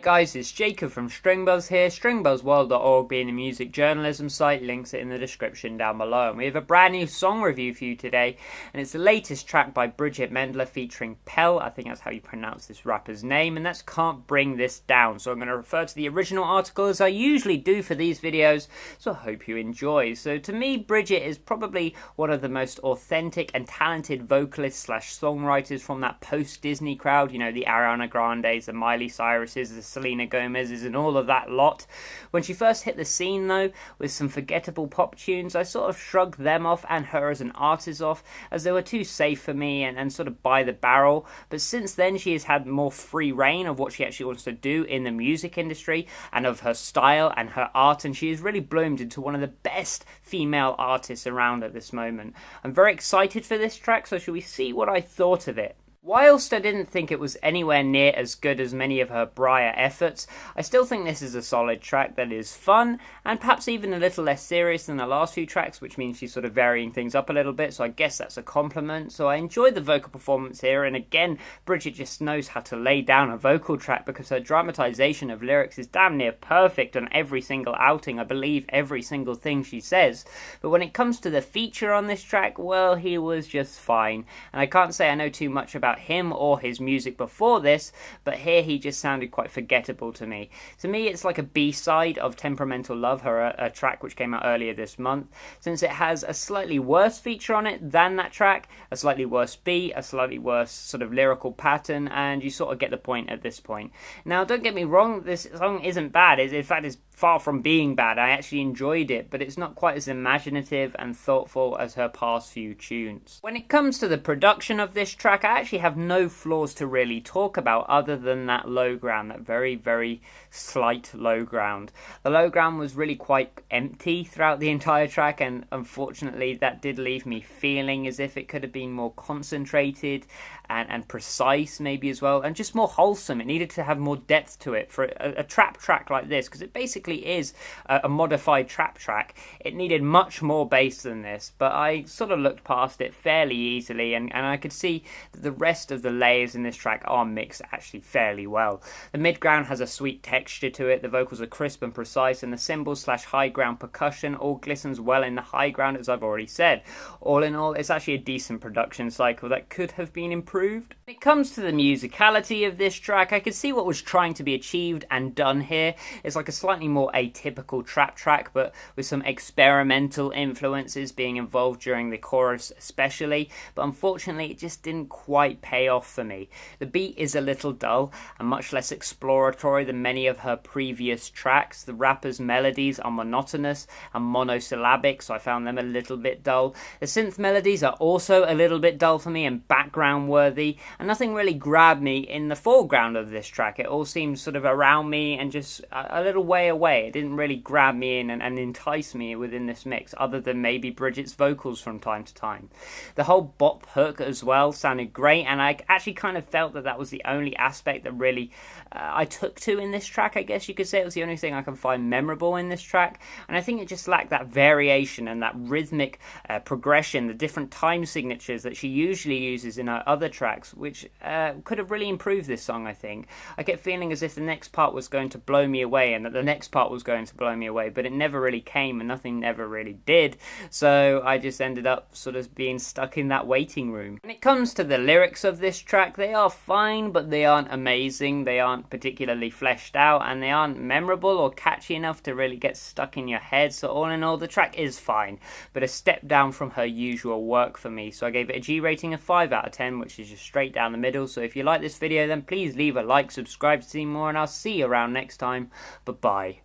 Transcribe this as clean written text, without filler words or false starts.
Guys, it's Jacob from Stringbuzz here, stringbuzzworld.org being a music journalism site, links it in the description down below. And we have a brand new song review for you today, and it's the latest track by Bridgit Mendler featuring Pell, I think that's how you pronounce this rapper's name, and that's Can't Bring This Down. So I'm going to refer to the original article as I usually do for these videos, so I hope you enjoy. So to me, Bridgit is probably one of the most authentic and talented vocalists slash songwriters from that post-Disney crowd, you know, the Ariana Grandes, the Miley Cyruses, the Selena Gomez's and all of that lot. When she first hit the scene though, with some forgettable pop tunes, I sort of shrugged them off and her as an artist off, as they were too safe for me and sort of by the barrel. But since then she has had more free reign of what she actually wants to do in the music industry and of her style and her art, and she has really bloomed into one of the best female artists around at this moment. I'm very excited for this track, so shall we see what I thought of it? Whilst I didn't think it was anywhere near as good as many of her prior efforts, I still think this is a solid track that is fun and perhaps even a little less serious than the last few tracks, which means she's sort of varying things up a little bit, so I guess that's a compliment. So I enjoyed the vocal performance here, and again, Bridgit just knows how to lay down a vocal track because her dramatization of lyrics is damn near perfect on every single outing. I believe every single thing she says. But when it comes to the feature on this track, well, he was just fine. And I can't say I know too much about him or his music before this, but here he just sounded quite forgettable to me. To me, it's like a B-side of Temperamental Love, a track which came out earlier this month, since it has a slightly worse feature on it than that track, a slightly worse beat, a slightly worse sort of lyrical pattern, and you sort of get the point at this point. Now, don't get me wrong, this song isn't bad. In fact, it's far from being bad. I actually enjoyed it, but it's not quite as imaginative and thoughtful as her past few tunes. When it comes to the production of this track, I actually have no flaws to really talk about other than that low ground, that very, very slight low ground. The low ground was really quite empty throughout the entire track, and unfortunately that did leave me feeling as if it could have been more concentrated and precise maybe as well, and just more wholesome. It needed to have more depth to it for a trap track like this, because it basically is a modified trap track. It needed much more bass than this, but I sort of looked past it fairly easily, and I could see that the rest of the layers in this track are mixed actually fairly well. The mid ground has a sweet texture to it, the vocals are crisp and precise, and the cymbals slash high ground percussion all glistens well in the high ground, as I've already said. All in all, it's actually a decent production cycle that could have been improved. When it comes to the musicality of this track, I could see what was trying to be achieved and done here. It's like a slightly more atypical trap track, but with some experimental influences being involved during the chorus especially, but unfortunately it just didn't quite pay off for me. The beat is a little dull and much less exploratory than many of her previous tracks. The rapper's melodies are monotonous and monosyllabic, so I found them a little bit dull. The synth melodies are also a little bit dull for me and background worthy, and nothing really grabbed me in the foreground of this track. It all seemed sort of around me and just a little way away. It didn't really grab me in and entice me within this mix, other than maybe Bridgit's vocals from time to time. The whole bop hook as well sounded great, and I actually kind of felt that was the only aspect that really I took to in this track. I guess you could say it was the only thing I can find memorable in this track, and I think it just lacked that variation and that rhythmic progression, the different time signatures that she usually uses in her other tracks, which could have really improved this song, I think. I kept feeling as if the next part was going to blow me away and that the next part was going to blow me away, but it never really came and nothing never really did, so I just ended up sort of being stuck in that waiting room. When it comes to the lyrics of this track, they are fine, but they aren't amazing, they aren't particularly fleshed out, and they aren't memorable or catchy enough to really get stuck in your head. So all in all, the track is fine, but a step down from her usual work for me, so I gave it a G rating of 5 out of 10, which is just straight down the middle. So if you like this video, then please leave a like, subscribe to see more, and I'll see you around next time. Bye bye.